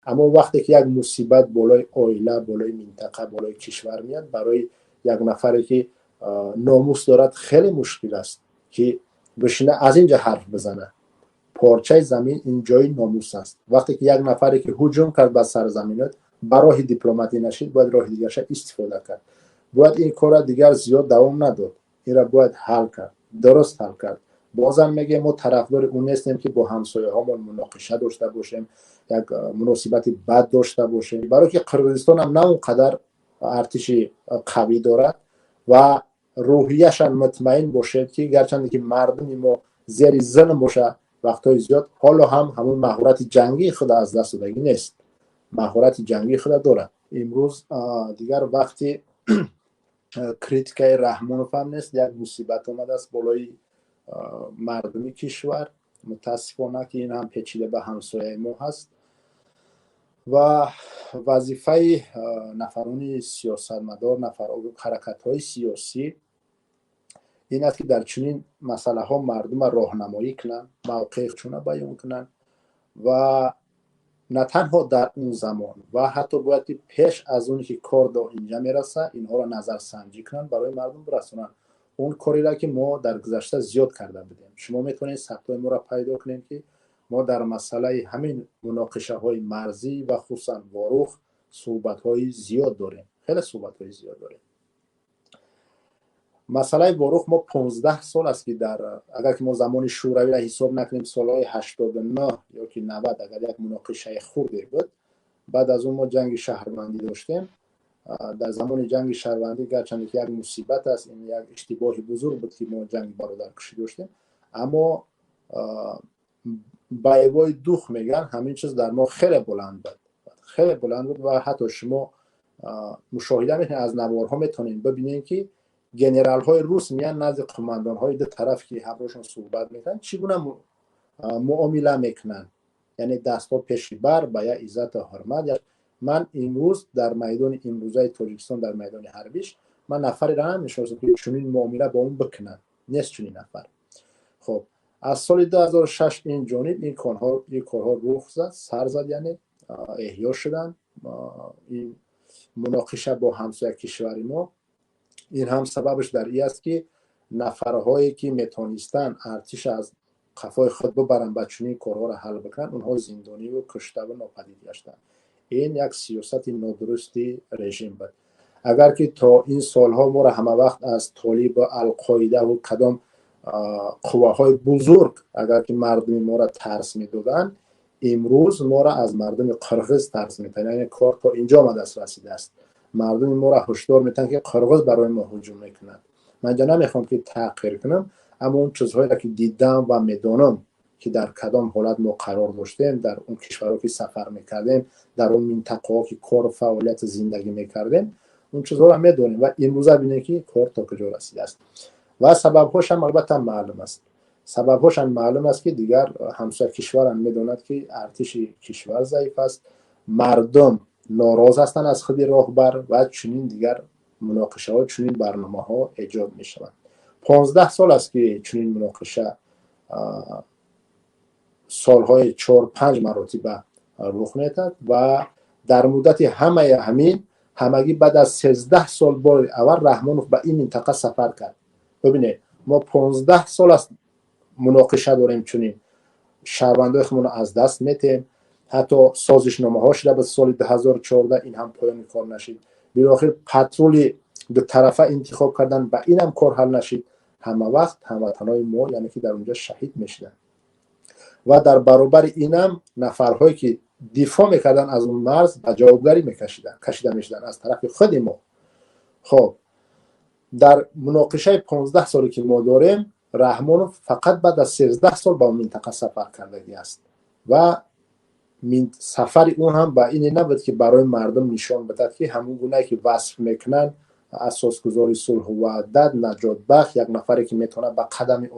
اما وقتی که یک مصیبت بالای عائله، بالای منطقه، بالای کشور میاد، برای یک نفری که ناموس دارد خیلی مشکل است که بشینه از اینجا حرف بزنه. پارچه زمین این جای ناموس است. وقتی که یک نفری که هجوم کرد بر سرزمینت، برای دیپلماتی نشید، باید راه دیگرش استفاده کرد. باید این کار دیگر زیاد دوام نداد. این را باید حل کرد، درست حل کرد. بازم میگه ما طرفدار اون نیستیم که با همسایه هامون مناقشه داشته باشیم، یک مناسبت بد داشته باشیم، برای که قرقیزستان هم نه اونقدر ارتش قوی دارد و روحیش هم مطمئن باشد که گرچند که مردم ما زیر ظلم باشه وقتای زیاد، حالا هم همون مهارت جنگی خود از دست دادگی نیست، مهارت جنگی خود دارد. امروز دیگر وقتی کریتیکای رحمانوف هم نیست، یک مصیبت اومده است بالای مردمی کشور. متاسفانه که این هم پیچیده به همسایه ما هست و وظیفه نفران سیاستمدار، حرکت های سیاسی این است که در چنین مسئله ها مردم راهنمایی کنن، موقع خودشون بیان کنن و نه تنها در اون زمان و حتی باید پیش از اون که کار دا اینجا میرسه اینها را نظر سنجی کنن، برای مردم برسونن اون کاری را که ما در گذشته زیاد کرده بودیم. شما میتونید ثبتای ما را پیدا کنید که ما در مسئله همین مناقشه های مرزی و خصوصا واروخ صحبت های زیاد داریم، خیلی صحبت های زیاد داریم. مسئله واروخ ما 15 سال است که اگر که ما زمان شوروی را حساب نکنیم، سالهای 89 یا که 90 اگر یک مناقشه خردی بود. بعد از اون ما جنگ شهروندی داشتیم. در زمان جنگ شهروندی گرچند که یک مصیبت است، این یک اشتباه بزرگ بود که ما جنگ برادرکشی داشتیم، اما بایوای دوخ میگن همین چیز در ما خیلی بلند بود، خیلی بلند بود و حتی شما مشاهده میکنید از نوارها میتونید ببینید که گنرال های روس میان نزد قماندان های دو طرف که همراهشون صحبت میکنن چگونه معامله میکنن، یعنی دست ها پیش بر با یا عزت و حرمت. من امروز در میدان امروزه تاجیکستان در میدان حربیش من نفری را نمیشناسم که چنین معامله با اون بکنن، نیست چنین نفر. خب از سال 2006 این جانب این کارها رخ زد، سر زد، یعنی احیا شدن. این مناقشه با همسایه کشوری ما، این هم سببش در این است که نفرهایی که میتونستن ارتش از قفای خود ببرن و چنین کارها را حل بکنن، اونها زندانی و کشته و ناپدید گشتن. این یک سیاست نادرستی رژیم بود. اگر که تا این سالها ما را همه وقت از طالب و القاعده و کدام قواهای بزرگ اگر که مردم ما را ترس میدادن، امروز ما را از مردم قرغیز ترس میدن. یعنی کار تا اینجا ما دست رسیده است. مردم ما را هشدار میدن که قرغیز برای ما هجوم میکنند. من جا نمیخوام که تحقیر کنم، اما اون چیزهایی را که دیدم و میدانم که در کدام حالت ما قرار داشتیم، در اون کشورها که سفر میکردیم، در اون منطقه ها که کار و فعالیت زندگی میکردیم، اون چیزها را میدونیم و امروز ببینید که کار تا کجا رسیده است. و سبب‌هاش هم البته معلوم است. سبب‌هاش هم معلوم است که دیگر همسایه کشور هم میدوند که ارتش کشور ضعیف است، مردم ناراض هستند از خود راهبر و چنین دیگر مناقشه ها، چنین برنامه ها ایجاد می شوند. 15 سال است که چنین مناقشه سالهای 4-5 مراتب رخ میدهد و در مدت همگی بعد از 13 سال بار اول رحمانوف به این منطقه سفر کرد. ببینید ما 15 سال است مناقشه داریم، چنین شهروندای خودمون از دست میتیم. حتی سازشنامه ها شده به سال 2014 این هم پایان کار نشید. بالاخره پترول به طرفه انتخاب کردن و این هم کار حل نشید. همه وقت هموطنای ما یعنی که در اونجا شهید میشدن و در برابر اینم نفرهایی که دفاع میکردن از اون مرز به جوابگری کشیده میشدن از طرف خود ما. خب در مناقشه 15 سالی که ما داریم، رحمانوف فقط بعد از 13 سال با منطقه سفر کردگی است و سفر اون هم با این نبود که برای مردم نشان بده که همون گونه که وصف میکنن اساسگذاری صلح و وحدت، نجات بخش، یک نفری که میتونه به قدم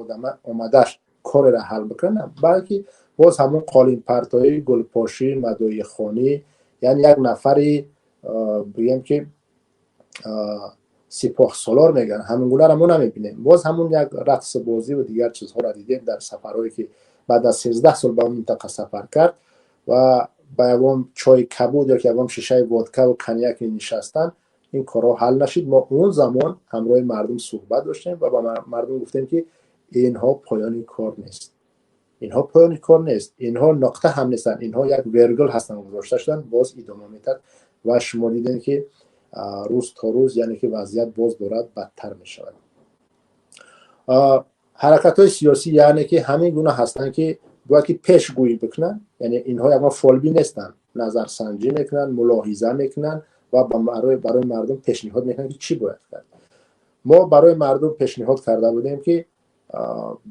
اومدش کار را حل بکنه، بلکه باز همون قالین پرتایی، گلپاشی، مدعی خانی، یعنی یک نفری بگیم که سپاه سالار میگن، همون گونه را ما نمیبینیم. باز همون یک رقص بازی و دیگر چیزها را دیدیم در سفرهایی که بعد از 13 سال به اون منطقه سفر کرد و با یوم چای کبود یا که یوم شیشه ودکا و کنیاک نشستن، این کارا حل نشید. ما اون زمان همراه مردم صحبت داشتیم و با مردم گفتیم که اینها پایان کار نیست، اینها پایان کار نیست، اینها نقطه هم نیستن، اینها یک ورگل هستن گذاشته شدن، باز ادامه میتد و شما دیدین که روز تا روز یعنی که وضعیت باز دارد بدتر می شود. حرکت های سیاسی یعنی که همین گونه هستن که باید که پیشگویی بکنن، یعنی اینها یک فالبی نیستن، نظر سنجی میکنن، ملاحظه میکنن و برای مردم پیشنهاد میکنن که چی باید کرد. ما برای مردم پیشنهاد کرده بودیم که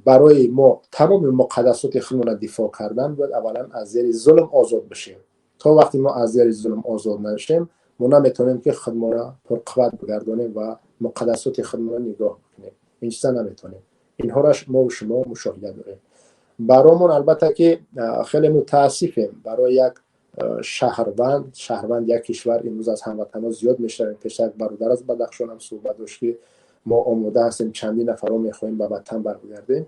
برای ما تمام مقدسات خودمون را دفاع کردن باید اولا از زیر ظلم آزاد بشیم. تا وقتی ما از زیر ظلم آزاد نشیم ما نمیتونیم که خودمون را پرقوت بگردانیم و مقدسات خودمون را نگاه کنیم. این چیزا نمیتونیم. اینها را ما و شما مشاهده داریم. برامون البته که خیلی متاسفیم برای یک شهروند یک کشور امروز از هموطنان زیاد میشنویم. پیشتر برادر از بدخشان هم صحبت داشت که ما آماده هستیم چندین نفر رو میخوایم به وطن برگردیم.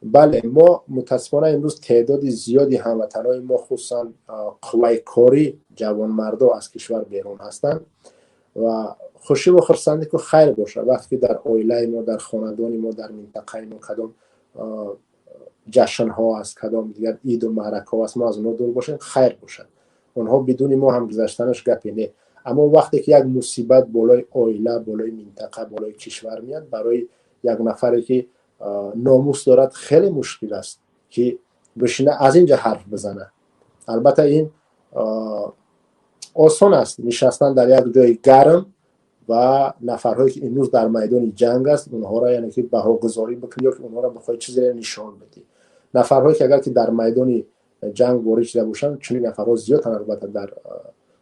بله ما متاسفانه امروز تعداد زیادی هموطنان ما خصوصا قوای کاری جوان مردا از کشور بیرون هستند و خوشی و خرسندی که خیر باشه وقتی در عائله ما، در خاندان ما، در منطقه ما کدام جشن ها است، کدام دیگر عید و معرکه ها است، ما از اونها دور باشیم خیر باشد. اونها بدون ما هم گذشتنش گپی نه. اما وقتی که یک مصیبت بالای عائله، بالای منطقه، بالای کشور میاد، برای یک نفری که ناموس دارد خیلی مشکل است که بشینه از اینجا حرف بزنه. البته این آسان است نشستن در یک جای گرم و نفرهایی که امروز در میدان جنگ است اونها را یعنی که بها گذاری بکنی یا که اونها را بخوای چیزی نشان بدی. نفرهایی که اگر که در میدان جنگ وارد شده باشند، چون نفرها زیاد البته در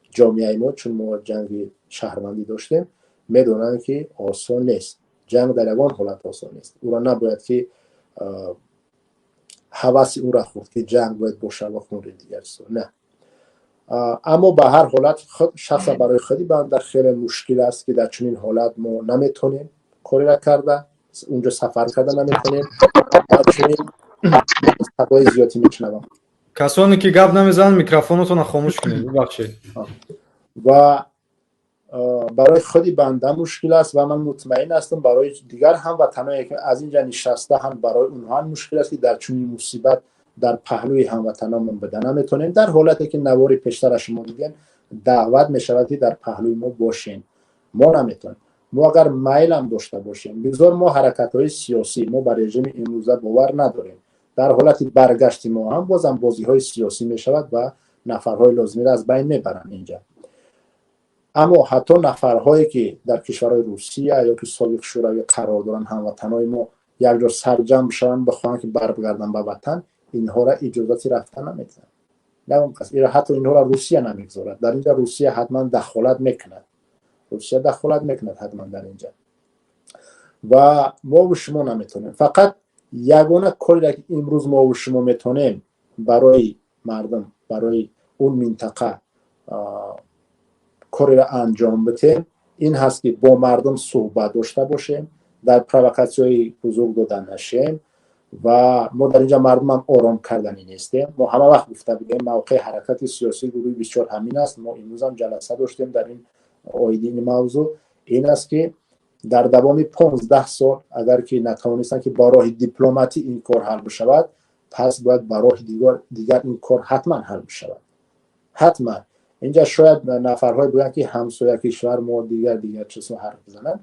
جامعه ما، چون ما جنگ شهروندی داشتیم، میدونن که آسان نیست. جنگ در یگان حالت آسان نیست. او را نباید که هوس او را خورد که جنگ باید باشه و خون دیگر سو نه. اما به هر حالت شخص برای خودی بنده خیلی مشکل است که در چنین حالت ما نمیتونیم کاری را کرده، اونجا سفر کرده نمیتونیم. در چنین صدای زیادی میشنوم. کسانی که گپ نمیزنن میکروفونتون رو خاموش کنید ببخشید. و برای خودی بنده مشکل است و من مطمئن هستم برای دیگر هم وطنایی که از اینجا نشسته هم برای اونها هم مشکل است که در چنین مصیبت در پهلوی هموطنانمون بدن نمیتونیم. در حالتی که نواری پیشتر شما دیدین دعوت میشود که در پهلوی ما باشین، ما نمیتونیم. ما اگر میل هم داشته باشیم بگذار ما حرکت‌های سیاسی ما بر رژیم امروزه باور نداریم، در حالتی برگشت ما هم بازم بازی‌های سیاسی میشود و نفرهای لازمی را از بین میبرن اینجا. اما حتی نفرهایی که در کشورهای روسیه یا که سابق شوروی قرار دارن هموطنای ما یک جا سرجم بشن بخوان که برگردن به وطن، اینها را اجازه رفتن نمیدن. نه اینا حتی اینها را روسیه نمیگذارد. در اینجا روسیه حتما دخالت میکند. روسیه دخالت میکند حتما در اینجا. و ما و شما نمیتونیم. فقط یگانه کاری که امروز ما و شما میتونیم برای مردم، برای اون منطقه کاری را انجام بدیم این هست که با مردم صحبت داشته باشیم، در پرووکاسیون بزرگ دادن نشیم و ما در اینجا مردم هم آرام کردنی نیستیم. ما همه وقت گفته بودیم موقع حرکت سیاسی گروه 24 همین است. ما امروز هم جلسه داشتیم در این آیدین موضوع این است که در دوام 15 سال اگر که نتوانستن که با راه دیپلماتی این کار حل بشود، پس باید با راه دیگر این کار حتما حل بشود. حتما اینجا شاید نفرهای بگن که همسایه کشور ما دیگر چیزا حرف بزنن.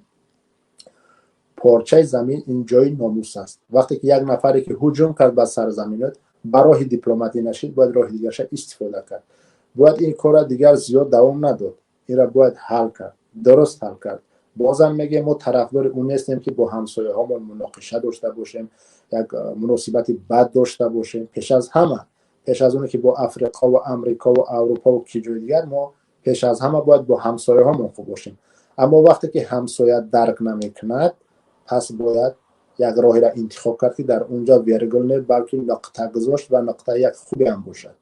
پارچه زمین این جای ناموس است. وقتی که یک نفری که هجوم کرد بر سرزمینت برای دیپلماتی نشید باید راه دیگرش استفاده کرد. باید این کار دیگر زیاد دوام نداد. این را باید حل کرد. درست حل کرد. بازم میگه ما طرفدار اون نیستیم که با همسایه هامون مناقشه داشته باشیم، یک مناسبت بد داشته باشیم. پیش از اون که با افریقا و امریکا و اروپا و کجای دیگر ما پیش از همه باید با همسایه هامون خوب باشیم. اما وقتی که همسایه درک نمیکند پس باید یک راهی را انتخاب کرد که در اونجا ویرگل نه بلکه نقطه گذاشت و نقطه یک خوبی هم باشد.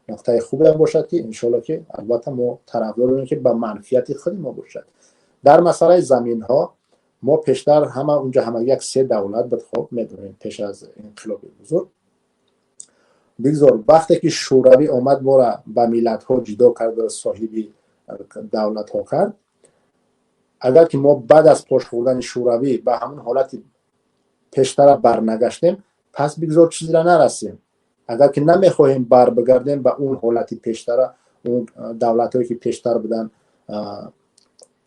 نقطه خوبی هم باشد که انشالله که البته ما طرفدار اونیم که با منفیت خودی ما باشد. در مسئله زمین ها ما پیشتر همه یک 3 دولت بود. خب میدونیم پیش از انقلاب بزرگ بگذار وقتی که شوروی آمد ما را به ملت ها جدا کرد و صاحبی دولت ها کرد، اگر که ما بعد از پاش خوردن شوروی به همون حالت پیشتر برنگشتیم، پس بگذار چیزی را نرسیم. اگر که نمیخواهیم بر بگردیم به اون حالتی پیشتر، اون دولت هایی که پیشتر بودن،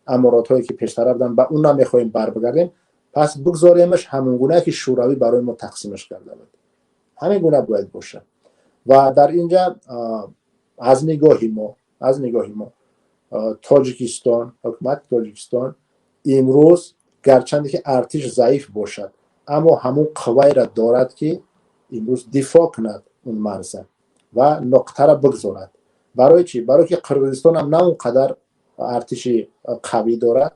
امارات هایی که پیشتر بودن، به اون نمیخواهیم بر بگردیم، پس بگذاریمش همون گونه که شوروی برای ما تقسیمش کرده بود، همین گونه باید باشه. و در اینجا از نگاهی ما تاجیکستان، حکومت تاجیکستان امروز گرچند که ارتش ضعیف باشد، اما همون قوی را دارد که امروز دفاع کند اون مرز و نقطه را بگذارد. برای چی؟ برای که قرقیزستان هم نه اونقدر ارتش قوی دارد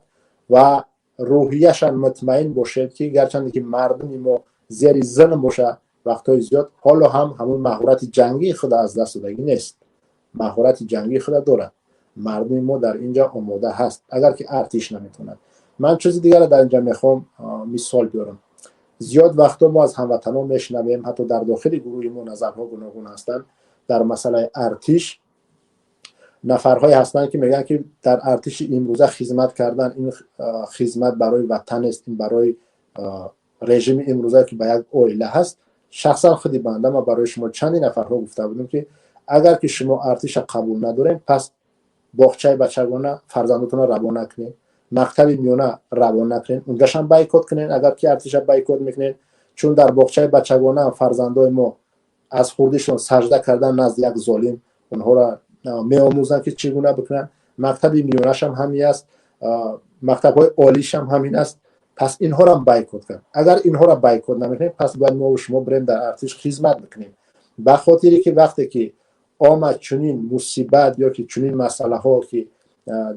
و روحیش مطمئن باشد که گرچند که مردم ما زیر ظلم باشه وقتهای زیاد، حالا هم همون مهارت جنگی خود از دست دادگی نیست، مهارت جنگی خود دارد. مردم ما در اینجا آماده هست اگر که ارتش نمیتوند. من چیز دیگر در اینجا میخوام مثال بیارم. زیاد وقتا ما از هموطنان میشنویم، حتی در داخل گروه ما نظرها گوناگون هستند در مسئله ارتش. نفرهایی هستند که میگن که در ارتش امروزه خدمت کردن، این خدمت برای وطن است، این برای رژیم امروزه که به یک اویله هست. شخصا خودی بنده ما برای شما چندی نفرها گفته بودم که اگر که شما ارتش قبول ندارین، پس باغچه بچگانه فرزندتون رو روانه کنین، مکتب میانه روانه کنین، اونجاش هم بایکوت کنین اگر که ارتش بایکوت میکنین، چون در باغچه بچگانه فرزندای ما از خوردشون سجده کردن نزد یک ظالم، اونها را میآموزن که چگونه بکنن. مکتب میانه‌ش هم همین است، مکتب‌های عالیش هم همین است. پس اینها را بایکوت کن. اگر اینها را بایکوت نمیکنین، پس باید ما و شما بریم در ارتش خدمت بکنیم. به خاطری که وقتی که آمد چنین مصیبت یا که چنین مسئله ها که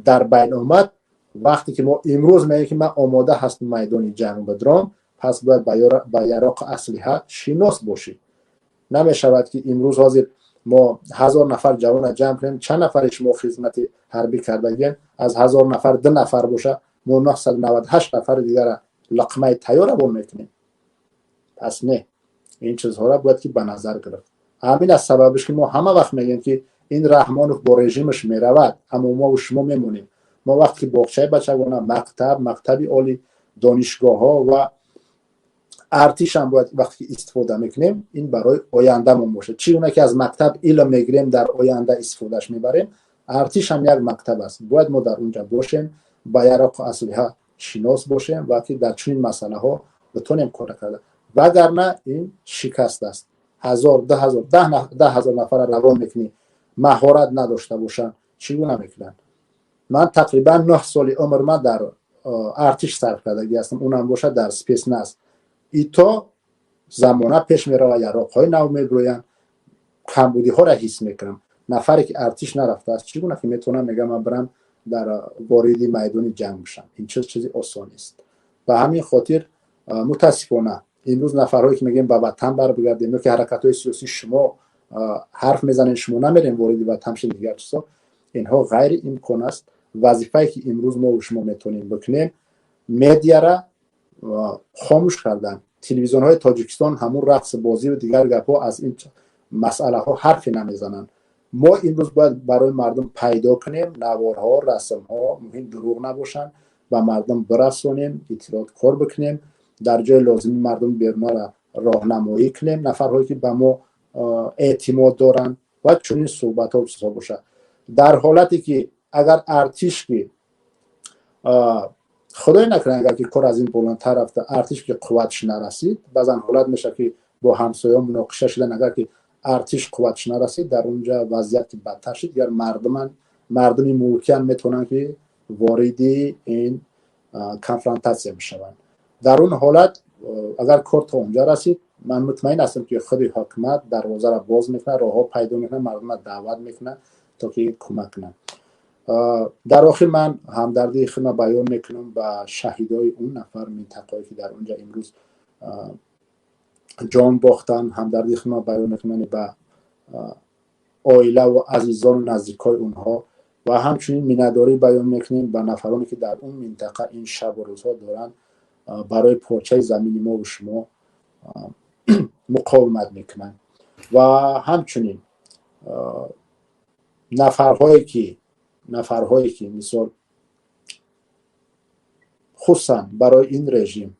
در بین آمد، وقتی که ما امروز میگیم که من آماده هستم میدان جنگ بدرم، پس باید با یراق اسلحه شناس باشیم. نمیشود که امروز حاضر ما 1000 نفر جوان جمع کنیم، چند نفرش ما خدمت حربی کرده، از 1000 نفر 2 نفر باشه، ما 998 نفر دیگر لقمه تیار بون میکنیم. پس نه، این چیزها را باید که به نظر گرفت. همین از سببش که ما همه وقت میگیم که این رحمانوف با رژیمش میرود، اما ما و شما میمونیم. ما وقتی که باغچه بچگانه، مکتب عالی، دانشگاه ها و ارتش هم باید وقتی که استفاده میکنیم، این برای آینده ما باشه. چیونه که از مکتب علم میگیریم در آینده استفادهش میبریم، ارتش هم یک مکتب است. باید ما در اونجا باشیم، با یراق اسلحه شناس باشیم و که در چنین مسئله ها بتونیم کار کرده. وگرنه این شکست است. 1000 10,000 نفر روان میکنی، مهارت نداشته باشن، چگونه میکنن؟ من تقریبا 9 سال عمر من در ارتش صرف کردگی هستم، اونم باشه در سپیس ناس. ایتا زمانه پیش میره و یراق های نو میبروین، کمبودی ها را حس میکنم. نفری که ارتش نرفته است چگونه که میتونم میگم من برم در واردی میدان جنگ بشم؟ این چیزی آسان است. و همین خاطر متاسفانه امروز نفرهایی که میگیم با وطن بر بگردیم یا که حرکت‌های سیاسی شما حرف میزنین شما نمیرین وارد وطن شین، دیگر چیزا، اینها غیر امکان است. وظیفه‌ای که امروز ما و شما میتونیم بکنیم، مدیا را خاموش کردن. تلویزیون های تاجیکستان همون رقص بازی و دیگر گپ‌ها از این مسئله ها حرفی نمیزنن. ما امروز باید برای مردم پیدا کنیم، نوارها، رسم‌ها مهم دروغ نباشن و مردم برسونیم، اطلاعات کار بکنیم، در جای لازم مردم بیرنا را راهنمایی کنیم، نفرهایی که به ما اعتماد دارن و چنین صحبت ها چیزا باشه. در حالتی که اگر ارتش که خدای نکنه اگر که کار از این بلندتر رفته، ارتش که قوتش نرسید، بعضا حالت میشه که با همسایه مناقشه شدن، اگر که ارتش قوتش نرسید در اونجا وضعیت بدتر شد، دیگر مردم ملکیان میتونن که وارد این کنفرانتاسیون بشون. در اون حالت اگر کار تا اونجا رسید، من مطمئن هستم که خود حکومت دروازه را باز میکنه، راهها پیدا میکنه، مردم را دعوت میکنه تا که کمک کنن. در آخر من همدردی خودم بیان میکنم به شهیدای اون نفر منطقه‌ای که در اونجا امروز جان باختن، همدردی خودم بیان میکنم به عائله و عزیزان و نزدیکای اونها و همچنین مینداری بیان میکنیم به نفرانی که در اون منطقه این شب و روزها دارن برای پارچه زمین ما و شما مقاومت میکنن. و همچنین نفرهایی که مثال خصوصا برای این رژیم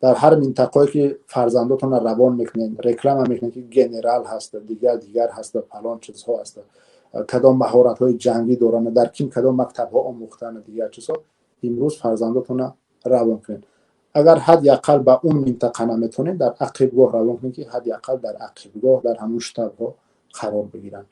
در هر منطقه‌ای که فرزنداتون روان میکنین رکلام میکنین که گنرال هست دیگر هست فلان چیزها هست کدام مهارت‌های جنگی دارن در کدام مکتب‌ها آموختن دیگر چیزها امروز فرزنداتون روان کنین اگر حداقل به اون منطقه نمیتونین در عقبگاه روان کنین که حداقل در عقبگاه در همون شتاب‌ها قرار بگیرن